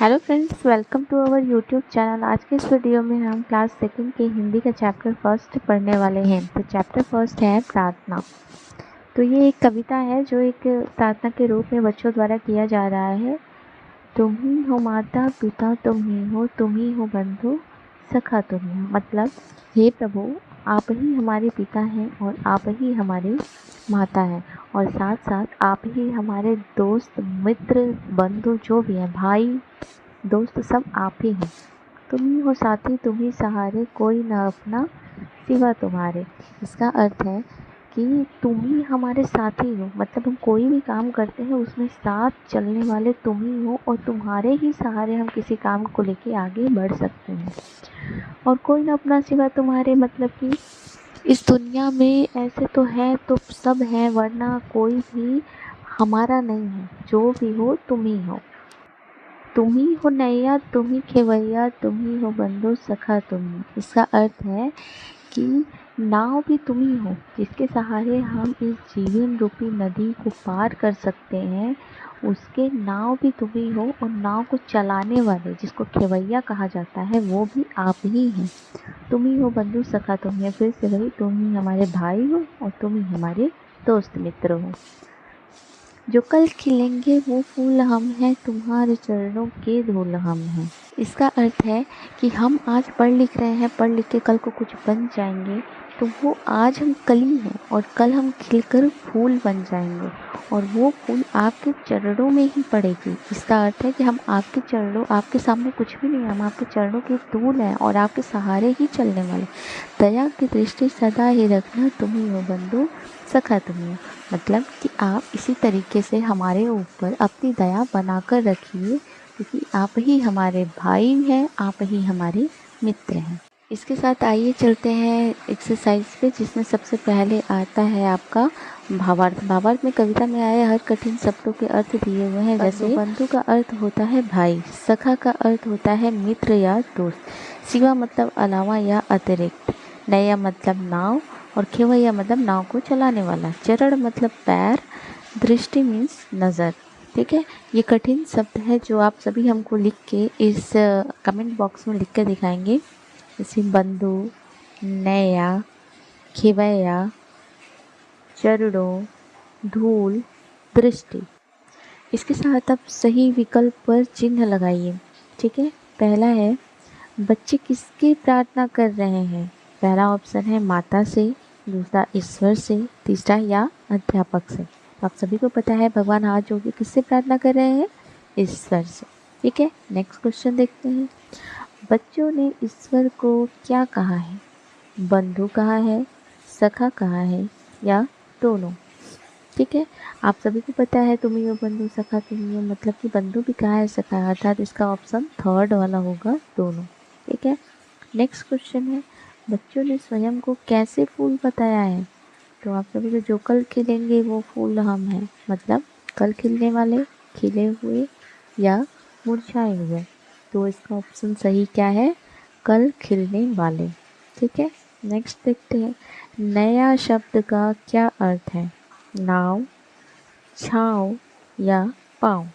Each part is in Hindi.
Hello friends, welcome to our YouTube channel. आज के इस वीडियो में हम क्लास सेकंड के हिंदी का चैप्टर फर्स्ट पढ़ने वाले हैं। तो चैप्टर फर्स्ट है प्रार्थना। तो ये एक कविता है जो एक प्रार्थना के रूप में बच्चों द्वारा किया जा रहा है। तुम ही हो माता पिता, तुम ही हो बंधु सखा तुम ही हो। मतलब हे प्रभु, आप ही हमारे पिता हैं और आप ही हमारी माता है, और साथ साथ आप ही हमारे दोस्त मित्र बंधु जो भी हैं, भाई दोस्त सब आप ही हैं। तुम ही हो साथी, तुम ही सहारे, कोई ना अपना सिवा तुम्हारे। इसका अर्थ है कि तुम ही हमारे साथी हो, मतलब हम कोई भी काम करते हैं उसमें साथ चलने वाले तुम ही हो, और तुम्हारे ही सहारे हम किसी काम को लेके आगे बढ़ सकते हैं। और कोई ना अपना सिवा तुम्हारे, मतलब कि इस दुनिया में ऐसे तो है तो सब है, वरना कोई भी हमारा नहीं है। जो भी हो तुम ही हो। तुम ही हो नैया, तुम ही खेवैया, तुम ही हो बंधु सखा तुम ही। इसका अर्थ है कि नाव भी तुम ही हो, जिसके सहारे हम इस जीवन रूपी नदी को पार कर सकते हैं। उसके नाव भी तुम ही हो, और नाव को चलाने वाले जिसको खेवैया कहा जाता है वो भी आप ही हैं। तुम ही हो बंधु सखा तुम ही। फिर से वही, तुम ही हमारे भाई हो और तुम ही हमारे दोस्त मित्र हो। जो कल खिलेंगे वो फूल हम हैं, तुम्हारे चरणों के धूल हम हैं। इसका अर्थ है कि हम आज पढ़ लिख रहे हैं, पढ़ लिख के कल को कुछ बन जाएंगे, तो वो आज हम कली हैं और कल हम खिलकर फूल बन जाएंगे, और वो फूल आपके चरणों में ही पड़ेगी। इसका अर्थ है कि हम आपके चरणों, आपके सामने कुछ भी नहीं है, हम आपके चरणों के धूल हैं और आपके सहारे ही चलने वाले। दया की दृष्टि सदा ही रखना, तुम ही हो बंधु सखा तुम ही हो। मतलब कि आप इसी तरीके से हमारे ऊपर अपनी दया बनाकर रखिए, क्योंकि आप ही हमारे भाई हैं, आप ही हमारे मित्र हैं। इसके साथ आइए चलते हैं एक्सरसाइज पे, जिसमें सबसे पहले आता है आपका भावार्थ। भावार्थ में कविता में आए हर कठिन शब्दों के अर्थ दिए हुए हैं। जैसे बंधु का अर्थ होता है भाई, सखा का अर्थ होता है मित्र या दोस्त, सिवा मतलब अलावा या अतिरिक्त, नैया मतलब नाव, और खेवैया मतलब नाव को चलाने वाला, चरण मतलब पैर, दृष्टि मीन्स नज़र। ठीक है, ये कठिन शब्द है जो आप सभी हमको लिख के इस कमेंट बॉक्स में लिख कर दिखाएंगे। जैसे बंधु, नैया, खेवैया, चरणों, धूल, दृष्टि। इसके साथ आप सही विकल्प पर चिन्ह लगाइए। ठीक है, पहला है बच्चे किसकी प्रार्थना कर रहे हैं। पहला ऑप्शन है माता से, दूसरा ईश्वर से, तीसरा या अध्यापक से। तो आप सभी को पता है भगवान हाथ जोड़ के किससे प्रार्थना कर रहे हैं, ईश्वर से। ठीक है, नेक्स्ट क्वेश्चन देखते हैं। बच्चों ने ईश्वर को क्या कहा है, बंधु कहा है, सखा कहा है, या दोनों। ठीक है, आप सभी को पता है तुम ही हो बंधु सखा तुम ही हो, मतलब कि बंधु भी कहा है, सखा, अर्थात इसका ऑप्शन थर्ड वाला होगा, दोनों। ठीक है, नेक्स्ट क्वेश्चन है बच्चों ने स्वयं को कैसे फूल बताया है। तो आप सभी को जो कल खिलेंगे वो फूल हम हैं, मतलब कल खिलने वाले, खिले हुए या मुरझाए हुए। तो इसका ऑप्शन सही क्या है, कल खिलने वाले। ठीक है, नेक्स्ट देखते हैं नया शब्द का क्या अर्थ है, नाव, छाँव या पाँव।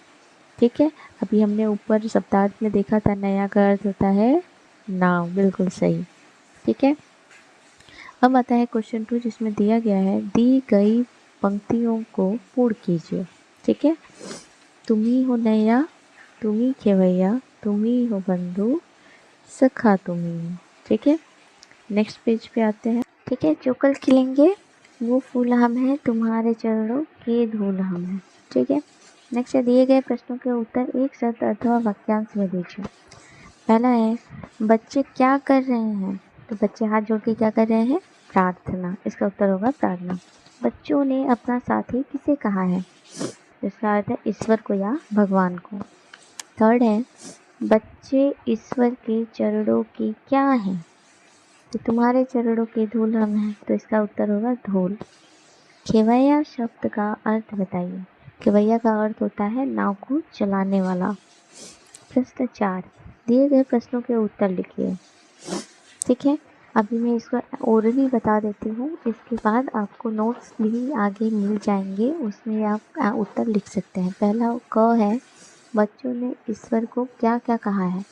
ठीक है, अभी हमने ऊपर शब्दार्थ में देखा था, नया का अर्थ होता है नाव, बिल्कुल सही। ठीक है, अब आता है क्वेश्चन 2, जिसमें दिया गया है दी गई पंक्तियों को पूर्ण कीजिए। ठीक है, तुम ही हो नैया, तुम ही खेवैया, तुम ही हो बंधु सखा तुम ही हो। ठीक है, नेक्स्ट पेज पे आते हैं। ठीक है, जो कल खिलेंगे वो फूल हम हैं, तुम्हारे चरणों के धूल हम हैं। ठीक है, नेक्स्ट दिए गए प्रश्नों के उत्तर एक शब्द अथवा वाक्यांश में दीजिए। पहला है बच्चे क्या कर रहे हैं। तो बच्चे हाथ जोड़ के क्या कर रहे हैं, प्रार्थना। इसका उत्तर होगा प्रार्थना। बच्चों ने अपना साथी किसे कहा है। इसका अर्थ है ईश्वर को या भगवान को। थर्ड है बच्चे ईश्वर के चरणों की क्या है। तो तुम्हारे चरणों के धूल हम हैं, तो इसका उत्तर होगा धूल। खेवैया शब्द का अर्थ बताइए। खेवैया का अर्थ होता है नाव को चलाने वाला। प्रश्न 4, दिए गए प्रश्नों के उत्तर लिखिए। ठीक है, अभी मैं इसको ओरली बता देती हूँ, इसके बाद आपको नोट्स भी आगे मिल जाएंगे, उसमें आप उत्तर लिख सकते हैं। पहला क है बच्चों ने ईश्वर को क्या क्या कहा है?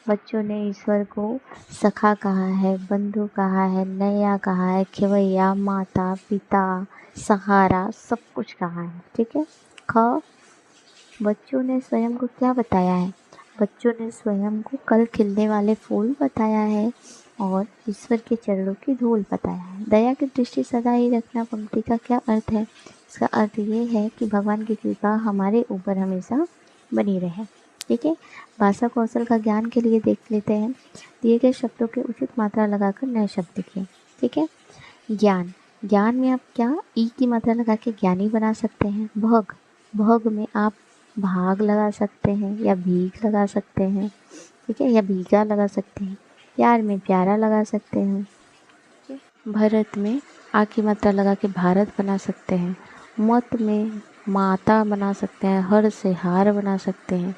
बच्चों ने ईश्वर को सखा कहा है, बंधु कहा है, नैया कहा है, खेवैया, माता, पिता, सहारा, सब कुछ कहा है। ठीक है। ख, बच्चों ने स्वयं को क्या बताया है? बच्चों ने स्वयं को कल खिलने वाले फूल बताया है और ईश्वर के चरणों की धूल बताया है। दया की दृष्टि सदा ही रखना पंक्ति का क्या अर्थ है? इसका अर्थ ये है कि भगवान की कृपा हमारे ऊपर हमेशा बनी रहे। ठीक है। भाषा कौशल का ज्ञान के लिए देख लेते हैं। दिए गए शब्दों के उचित मात्रा लगाकर नए शब्द लिखिए। ठीक है। ज्ञान, ज्ञान में आप क्या ई की मात्रा लगा के ज्ञानी बना सकते हैं। भोग, भोग में आप भाग लगा सकते हैं या भीख लगा सकते हैं। ठीक है। या भीगा लगा सकते हैं। प्यार में प्यारा लगा सकते हैं। भरत में आ की मात्रा लगा के भारत बना सकते हैं। मत में माता बना सकते हैं। हर से हार बना सकते हैं।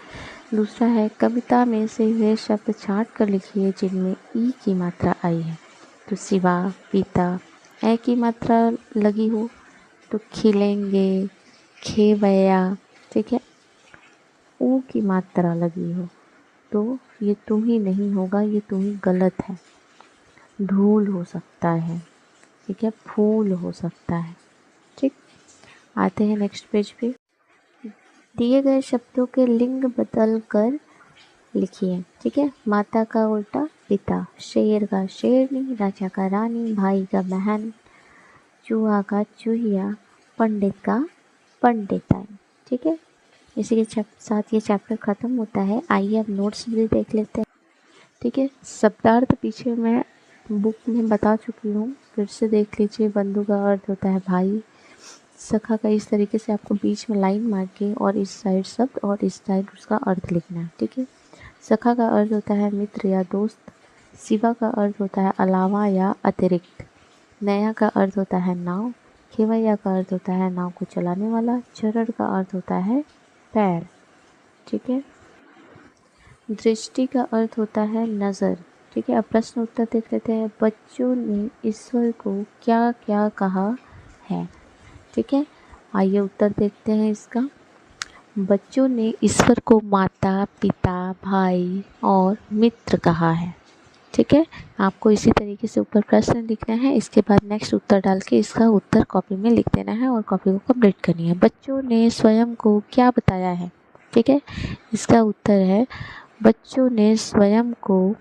दूसरा है कविता में से वे शब्द छांट कर लिखिए जिनमें ई की मात्रा आई है। तो सिवा, पिता। ए की मात्रा लगी हो तो खिलेंगे, खेवैया। ठीक है। ऊ की मात्रा लगी हो तो ये तुम ही नहीं होगा, ये तुम ही गलत है। धूल हो सकता है। ठीक है। फूल हो सकता है। ठीक। आते हैं नेक्स्ट पेज पे। दिए गए शब्दों के लिंग बदल कर लिखिए। ठीक है। माता का उल्टा पिता, शेर का शेरनी, राजा का रानी, भाई का बहन, चूहा का चूहिया, पंडित का पंडिताई। ठीक है। इसी के साथ ये चैप्टर ख़त्म होता है। आइए अब नोट्स भी देख लेते हैं। ठीक है। शब्दार्थ पीछे मैं बुक में बता चुकी हूँ, फिर से देख लीजिए। बंधु का अर्थ होता है भाई। सखा का इस तरीके से आपको बीच में लाइन मार के और इस साइड शब्द और इस साइड उसका अर्थ लिखना है। ठीक है। सखा का अर्थ होता है मित्र या दोस्त। शिवा का अर्थ होता है अलावा या अतिरिक्त। नया का अर्थ होता है नाव। खेवैया का अर्थ होता है नाव को चलाने वाला। चरण का अर्थ होता है पैर। ठीक है। दृष्टि का अर्थ होता है नज़र। ठीक है। अब प्रश्न उत्तर देख लेते हैं। बच्चों ने ईश्वर को क्या क्या कहा है? ठीक है। आइए उत्तर देखते हैं इसका। बच्चों ने ईश्वर को माता, पिता, भाई और मित्र कहा है। ठीक है। आपको इसी तरीके से ऊपर प्रश्न लिखना है, इसके बाद नेक्स्ट उत्तर डाल के इसका उत्तर कॉपी में लिख देना है और कॉपी को कंप्लीट करनी है। बच्चों ने स्वयं को क्या बताया है? ठीक है। इसका उत्तर है बच्चों ने स्वयं को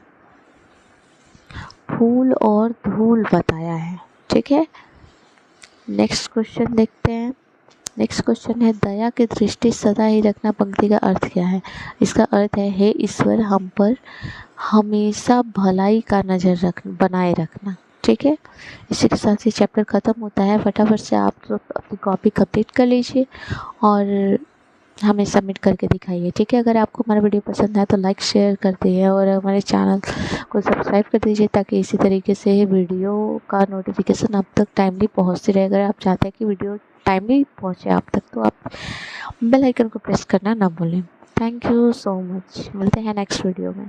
फूल और धूल बताया है। ठीक है। नेक्स्ट क्वेश्चन देखते हैं। नेक्स्ट क्वेश्चन है दया की दृष्टि सदा ही रखना पंक्ति का अर्थ क्या है? इसका अर्थ है हे ईश्वर हम पर हमेशा भलाई का नज़र बनाए रखना। ठीक है। इसी के साथ ये चैप्टर ख़त्म होता है। फटाफट से आप तो अपनी कॉपी कंप्लीट कर लीजिए और हमें सबमिट करके दिखाइए। ठीक है। अगर आपको हमारा वीडियो पसंद आए तो लाइक शेयर कर दीजिए और हमारे चैनल को सब्सक्राइब कर दीजिए ताकि इसी तरीके से वीडियो का नोटिफिकेशन आप तक टाइमली पहुंचती रहे। अगर आप चाहते हैं कि वीडियो टाइमली पहुंचे आप तक तो आप बेल आइकन को प्रेस करना ना भूलें। Thank you so much. मिलते हैं नेक्स्ट वीडियो में।